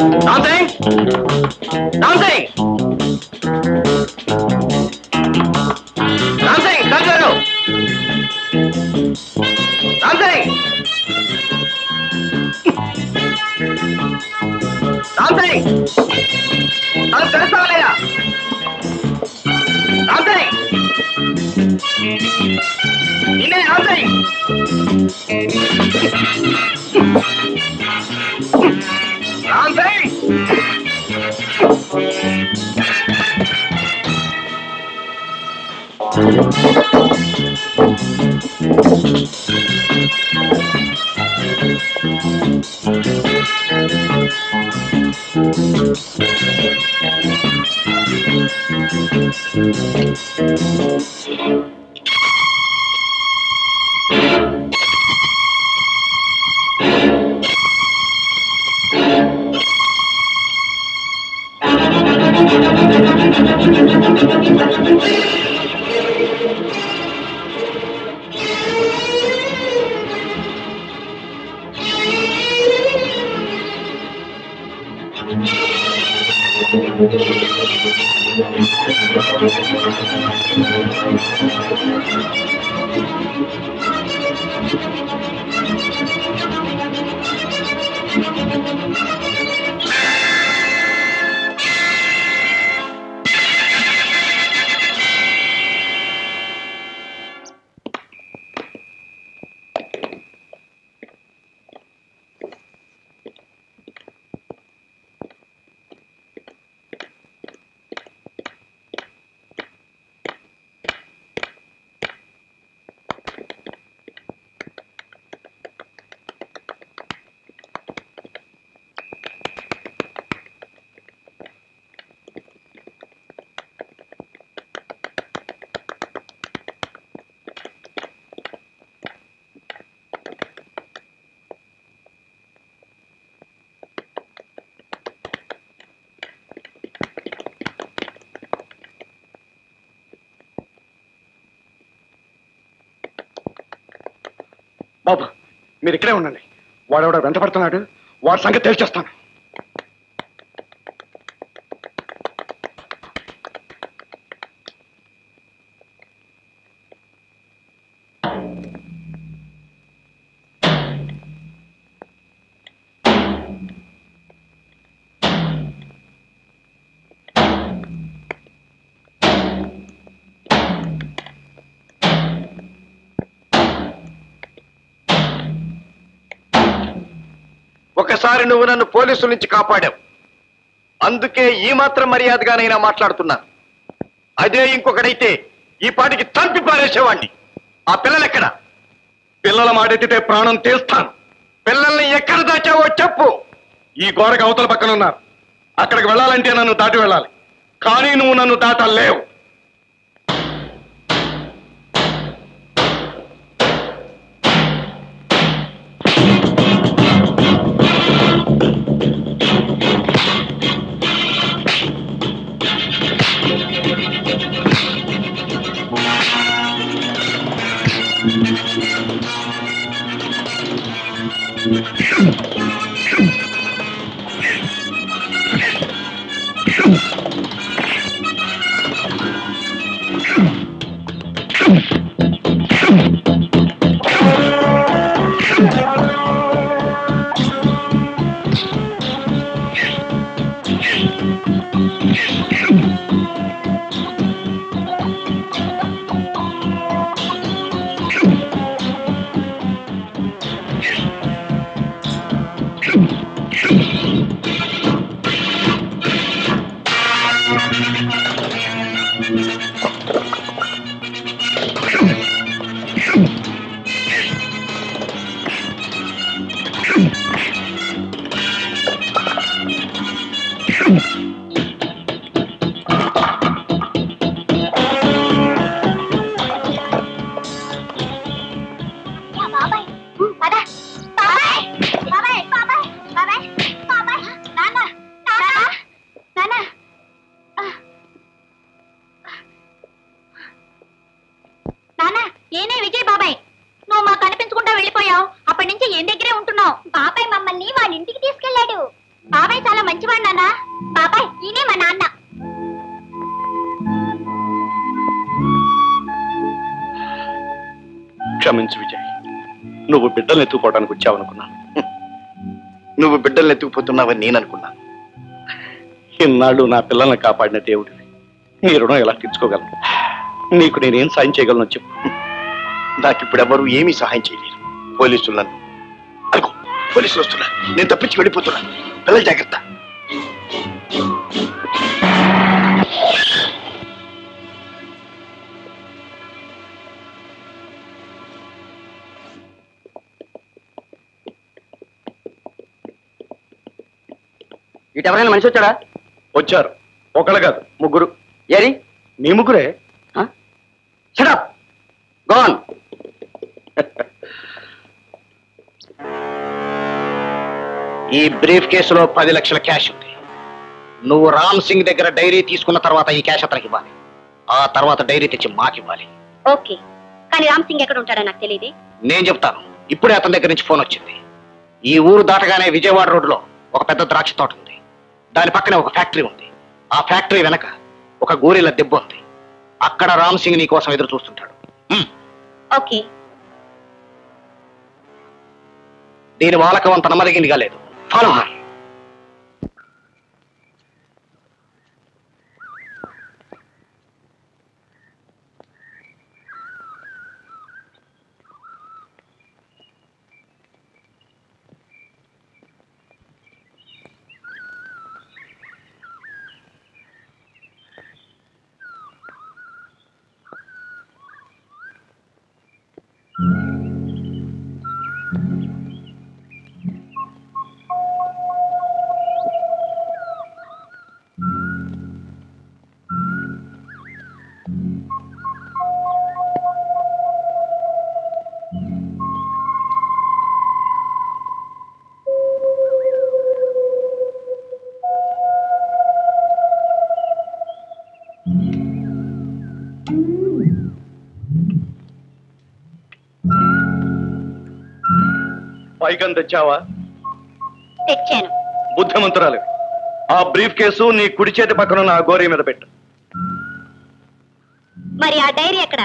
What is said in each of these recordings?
Something? Something? Something? Sanjaru? Something? Something? Hello, తెలుస్తావా? Something? ఇన్నే something? Something? బాబు మీరు ఇక్కడే ఉండండి. వాడెవడో వెంట పడుతున్నాడు. వాడి సంగతి తెలిచేస్తాను. ఒకసారి నువ్వు నన్ను పోలీసుల నుంచి కాపాడావు. అందుకే ఈ మాత్రం మర్యాదగానైనా మాట్లాడుతున్నాను. అదే ఇంకొకడైతే ఈ పాటికి చంపి పారేసేవాణ్ణి. ఆ పిల్లలెక్కడ? పిల్లల మాటెత్తితే ప్రాణం తీస్తాను. పిల్లల్ని ఎక్కడ దాచావో చెప్పు. ఈ గోడకు అవతల పక్కన ఉన్నారు. అక్కడికి వెళ్ళాలంటే నన్ను దాటి వెళ్ళాలి. కానీ నువ్వు నన్ను దాటలేవు. మంచివాడు నాన్న. బాబాయ్ ఈయనే మా నాన్న. క్షమించు విజయ్, నువ్వు బిడ్డల్ని ఎత్తుకుపోవడానికి వచ్చావనుకున్నాను. నువ్వు బిడ్డల్ని ఎత్తుకుపోతున్నావని నేను అనుకున్నాను. ఇన్నాళ్ళు నా పిల్లల్ని కాపాడిన దేవుడివి, నీ రుణం ఎలా తీర్చుకోగలను? నీకు నేనేం సాయం చేయగలను చెప్పు. నాకు ఇప్పుడు ఎవరు ఏమీ సహాయం చేయలేరు. పోలీసులు నన్ను అనుకో, పోలీసులు వస్తున్నా, నేను తప్పించి వెళ్ళిపోతున్నా. పిల్లలు జాగ్రత్త. ఇటు ఎవరైనా మనిషి వచ్చాడా? వచ్చారు, ఒకళ్ళు కాదు, ముగ్గురు. ఏరి నీ ముగ్గురే. Shut up, go on. ఈ బ్రీఫ్ కేసులో 10 లక్షల క్యాష్ ఉంది. నువ్వు రామ్ సింగ్ దగ్గర డైరీ తీసుకున్న తర్వాత ఈ క్యాష్ అతనికి ఇవ్వాలి. ఆ తర్వాత డైరీ తెచ్చి మాకివ్వాలి. ఓకే, కానీ రామ్ సింగ్ ఎక్కడ ఉంటాడో నాకు తెలియదు. నేను చెప్తాను. ఇప్పుడే అతని దగ్గర నుంచి ఫోన్ వచ్చింది. ఈ ఊరు దాటగానే విజయవాడ రోడ్డులో ఒక పెద్ద ద్రాక్ష తోట ఉంది. దాని పక్కనే ఒక ఫ్యాక్టరీ ఉంది. ఆ ఫ్యాక్టరీ వెనక ఒక గోరిల దెబ్బ ఉంది. అక్కడ రామ్ సింగ్ నీ కోసం ఎదురు చూస్తుంటాడు. ఓకే. దీని వాలకం అంత నమ్మదగినదిగా లేదు. Follow her. పైకం తెచ్చావా? తెచ్చాను. బుద్ధిమంతురాలు. ఆ బ్రీఫ్ కేసు నీ కుడి చేతి పక్కన నా గోరీ మీద పెట్టు. మరి ఆ డైరీ ఎక్కడ?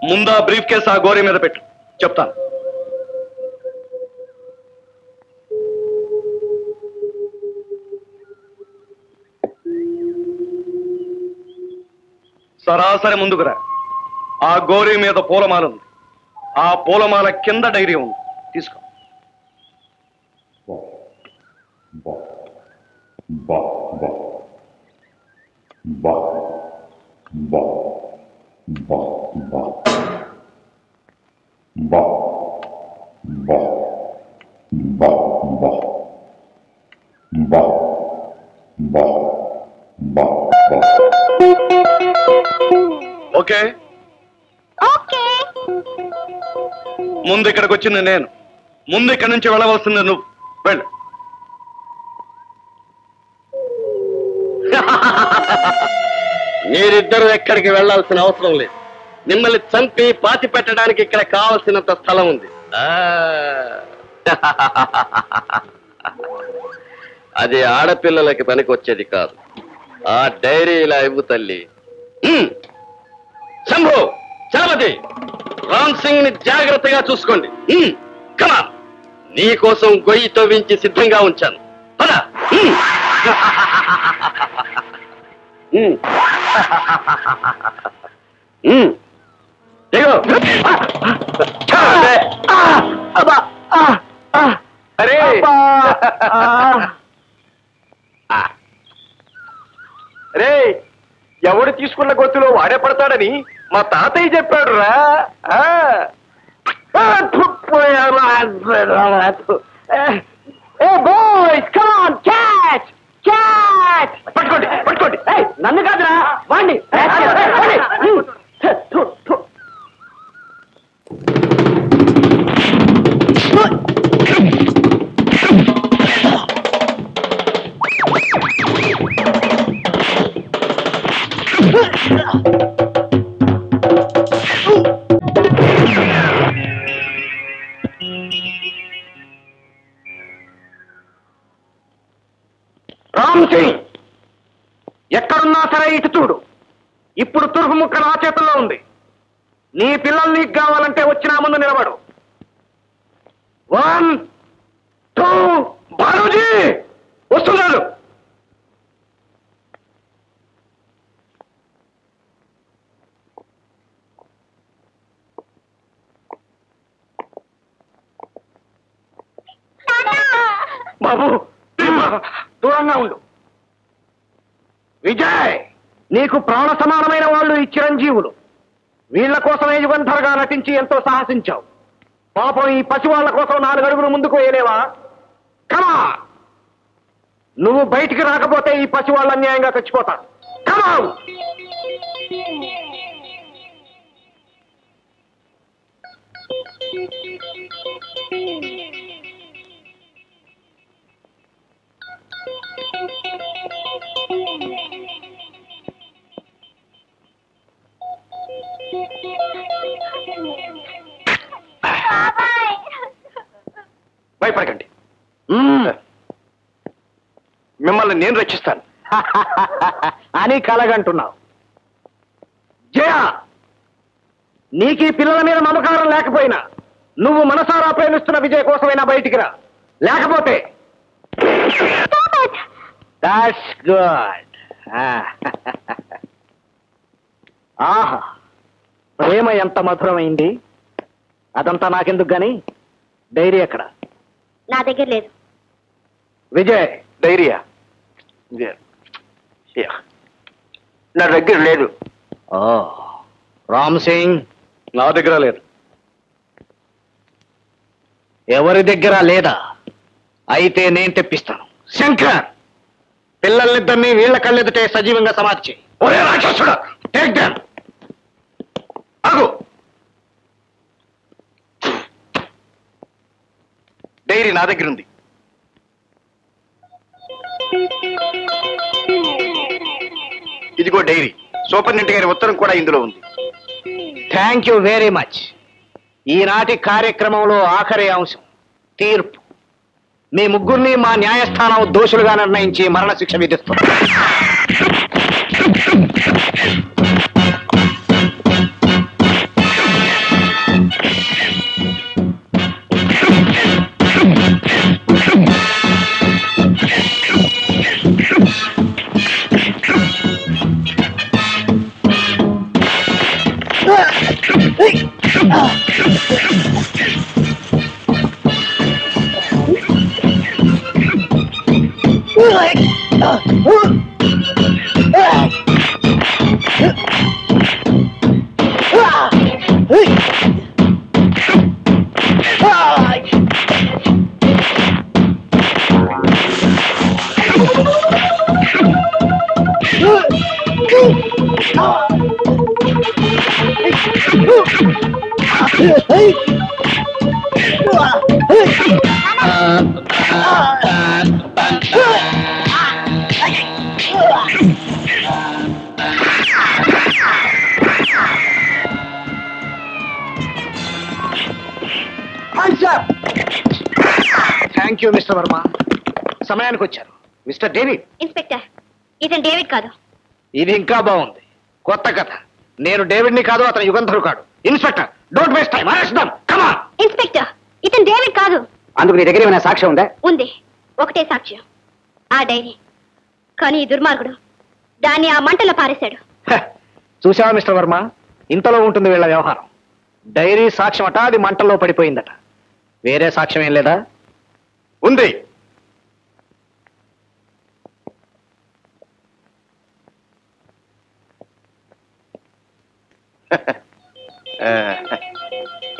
ముందా బ్రీఫ్ కేసు ఆ గోరీ మీద పెట్టు, చెప్తాను. సరాసరి ముందుకురా. ఆ గోరీ మీద పూలమాల ఉంది. ఆ పూలమాల కింద డైరీ ఉంది. తీసుకో. Okay okay. ముందు ఇక్కడికి వచ్చింది నేను. ముందు ఇక్కడి నుంచి వెళ్ళవలసింది నువ్వు. వెళ్ళు. మీరిద్దరూ ఎక్కడికి వెళ్లాల్సిన అవసరం లేదు. మిమ్మల్ని చంపి పాతి పెట్టడానికి ఇక్కడ కావలసినంత స్థలం ఉంది. అది ఆడపిల్లలకి పనికొచ్చేది కాదు. ఆ డైరీ ఇలా ఇవ్వు తల్లి. శంభు, చలపతి, రామ్ సింగ్ ని జాగ్రత్తగా చూసుకోండి. కమా, నీ కోసం గొయ్యి తవ్వించి సిద్ధంగా ఉంచాను. పద. అరే, అరే, ఎవడు తీసుకున్న గొత్తులో వాడే పడతాడని మా తాతయ్య చెప్పాడు రా. పట్టుకోండి, పట్టుకోండి. నన్ను కాదురా వాణ్ణి. రామ్ సింగ్, ఎక్కడున్నా సరే ఇటు చూడు. ఇప్పుడు తురుపు ముక్క నా చేతుల్లో ఉంది. నీ పిల్లలు నీకు కావాలంటే వచ్చి నా ముందు నిలబడు. 1, 2, బాలూజీ వస్తున్నాడు. బాబు దూరంగా ఉండు. విజయ్, నీకు ప్రాణ సమానమైన వాళ్ళు ఈ చిరంజీవులు. వీళ్ల కోసమే యుగంధర్గా నటించి ఎంతో సాహసించావు. పాపం ఈ పసి వాళ్ళ కోసం 4 అడుగులు ముందుకు వేయలేవా? కమా, నువ్వు బయటికి రాకపోతే ఈ పసి వాళ్ళు అన్యాయంగా చచ్చిపోతారు. కమా. భయపడకండి, మిమ్మల్ని నేను రక్షిస్తాను అని కలగంటున్నావు. జయ, నీకీ పిల్లల మీద మమకారం లేకపోయినా నువ్వు మనసారా ప్రేమిస్తున్న విజయ్ కోసమైనా బయటికి రా. లేకపోతే దాట్స్ గుడ్. ఆహా, ప్రేమ ఎంత మధురమైంది. అదంతా నాకెందుకు గాని డైరీ ఎక్కడ? నా దగ్గర లేదు. విజయ్, డైరీయా? నా దగ్గర లేదు. రామ్ సింగ్, నా దగ్గర లేదు. ఎవరి దగ్గర లేదా? అయితే నేను తెప్పిస్తాను. శంకర్, పిల్లలిద్దరినీ వీళ్ల కళ్ళెదుటే సజీవంగా సమాధి చేయి. ఒరే రాక్షసుడా, టేక్ దెమ్. ఆగు. డైరీ నా దగ్గర ఉంది. ఇదిగో డైరీ. సూపరింటెండెంట్ గారి ఉత్తరం కూడా ఇందులో ఉంది. Thank you very much. ఈనాటి కార్యక్రమంలో ఆఖరి అంశం తీర్పు. మీ ముగ్గురిని మా న్యాయస్థానం దోషులుగా నిర్ణయించి మరణశిక్ష విధిస్తుంది. థ్యాంక్ యూ మిస్టర్ వర్మ, సమయానికి వచ్చారు. Mister David. ఇన్స్పెక్టర్, ఇతను డేవిడ్ కాదు. ఇది ఇంకా బాగుంది. కొత్త కథ. నేను డేవిడ్ ని కాదు, అతను యుగంధరు కాడు. Inspector, don't waste time. Arrest them. Come on. Inspector, ఇతను డేవిడ్ కాదు. అందుకు నీ దగ్గర ఏమైనా సాక్ష్యం ఉందా? ఉంది, ఒకటే సాక్ష్యం, ఆ డైరీ. కానీ ఈ దుర్మార్గుడు దాన్ని ఆ మంటలో పారేశాడు. చూసావా మిస్టర్ వర్మ, ఇంతలో ఉంటుంది వీళ్ళ వ్యవహారం. డైరీ సాక్ష్యం అట, అది మంటల్లో పడిపోయిందట. వేరే సాక్ష్యం ఏం లేదా? ఉంది.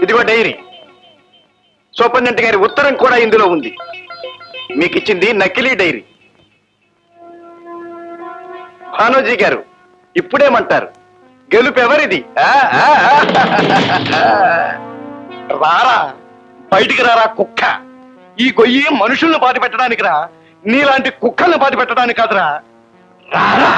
ఇదిగో డైరీ. సూపరింటెండెంట్ గారి ఉత్తరం కూడా ఇందులో ఉంది. మీకు ఇచ్చింది నకిలీ డైరీ. భానోజీ గారు ఇప్పుడేమంటారు? గెలుపు ఎవరిది? రారా, బయటికి రారా కుక్క. ఈ గొయ్యి మనుషుల్ని బాధ పెట్టడానికి రా, నీలాంటి కుక్కల్ని బాధ పెట్టడానికి కాదురా. రారా.